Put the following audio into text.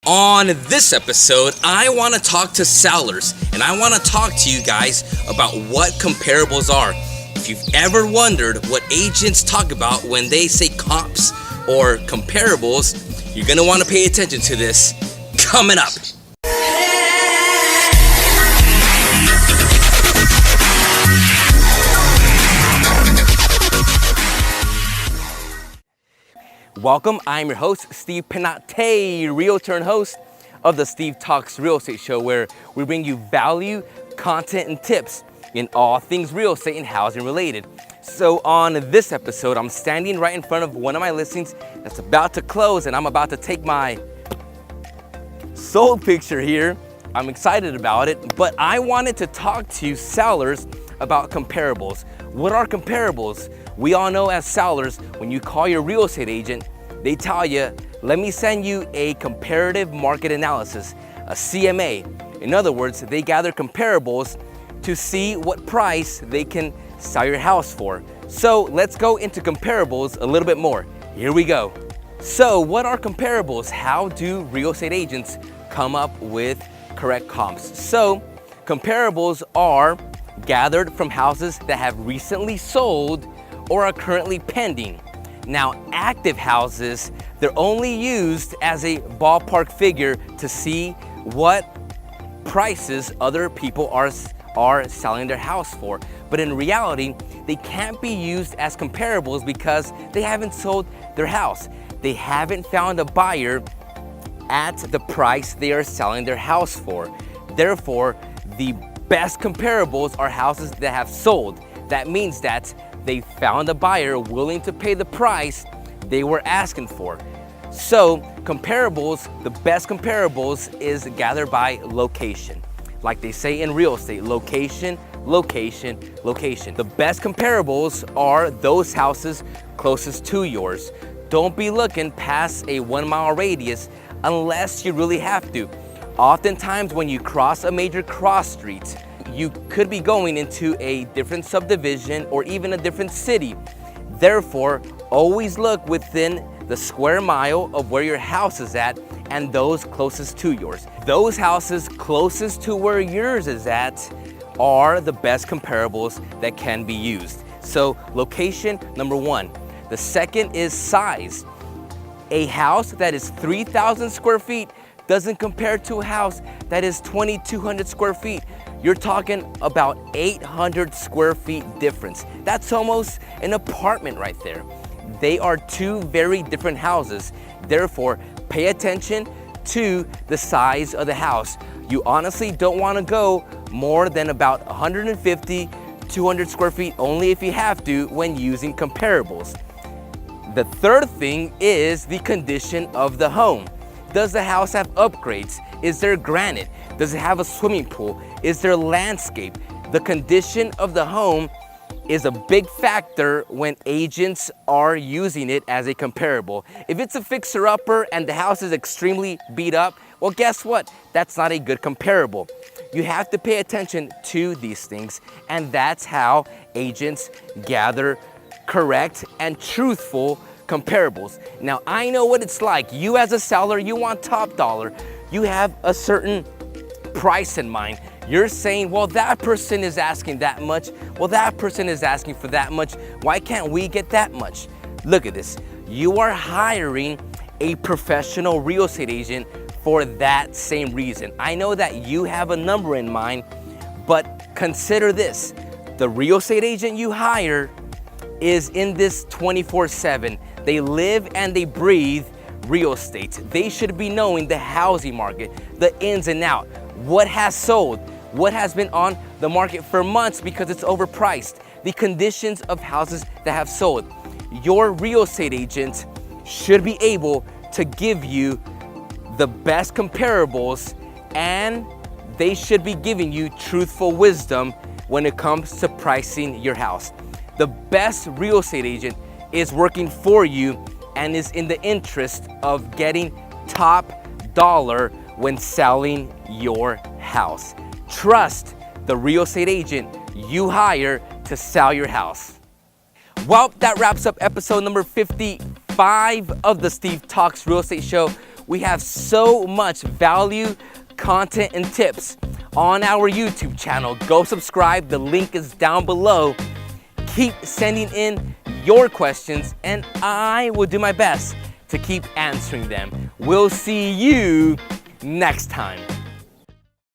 On this episode, I want to talk to sellers and I want to talk to you guys about what comparables are. If you've ever wondered what agents talk about when they say comps or comparables, you're going to want to pay attention to this coming up. Welcome, I'm your host, Steve Penate, Realtor and host of the Steve Talks Real Estate Show, where we bring you value, content, and tips in all things real estate and housing related. So on this episode, I'm standing right in front of one of my listings that's about to close, and I'm about to take my sold picture here. I'm excited about it, but I wanted to talk to sellers about comparables. What are comparables? We all know as sellers, when you call your real estate agent, they tell you, let me send you a comparative market analysis, a CMA. In other words, they gather comparables to see what price they can sell your house for. So let's go into comparables a little bit more. Here we go. So what are comparables? How do real estate agents come up with correct comps? So comparables are gathered from houses that have recently sold or are currently pending. Now, active houses, they're only used as a ballpark figure to see what prices other people are selling their house for. But in reality, they can't be used as comparables because they haven't sold their house. They haven't found a buyer at the price they are selling their house for. Therefore, the best comparables are houses that have sold. That means that they found a buyer willing to pay the price they were asking for. So comparables, the best comparables is gathered by location. Like they say in real estate, location, location, location. The best comparables are those houses closest to yours. Don't be looking past a 1 mile radius unless you really have to. Oftentimes when you cross a major cross street, you could be going into a different subdivision or even a different city. Therefore, always look within the square mile of where your house is at and those closest to yours. Those houses closest to where yours is at are the best comparables that can be used. So location, number one. The second is size. A house that is 3,000 square feet doesn't compare to a house that is 2,200 square feet. You're talking about 800 square feet difference. That's almost an apartment right there. They are two very different houses. Therefore, pay attention to the size of the house. You honestly don't want to go more than about 150, 200 square feet, only if you have to when using comparables. The third thing is the condition of the home. Does the house have upgrades? Is there granite? Does it have a swimming pool? Is there landscape? The condition of the home is a big factor when agents are using it as a comparable. If it's a fixer-upper and the house is extremely beat up, well, guess what? That's not a good comparable. You have to pay attention to these things, and that's how agents gather correct and truthful comparables. Now, I know what it's like. You as a seller, you want top dollar. You have a certain price in mind. You're saying, well, that person is asking that much. Well, that person is asking for that much. Why can't we get that much? Look at this. You are hiring a professional real estate agent for that same reason. I know that you have a number in mind, but consider this. The real estate agent you hire is in this 24/7. They live and they breathe real estate. They should be knowing the housing market, the ins and out, what has sold, what has been on the market for months because it's overpriced, the conditions of houses that have sold. Your real estate agent should be able to give you the best comparables, and they should be giving you truthful wisdom when it comes to pricing your house. The best real estate agent is working for you and is in the interest of getting top dollar when selling your house. Trust the real estate agent you hire to sell your house. Well, that wraps up episode number 55 of the Steve Talks Real Estate Show. We have so much value, content, and tips on our YouTube channel. Go subscribe, the link is down below. Keep sending in your questions and I will do my best to keep answering them. We'll see you next time.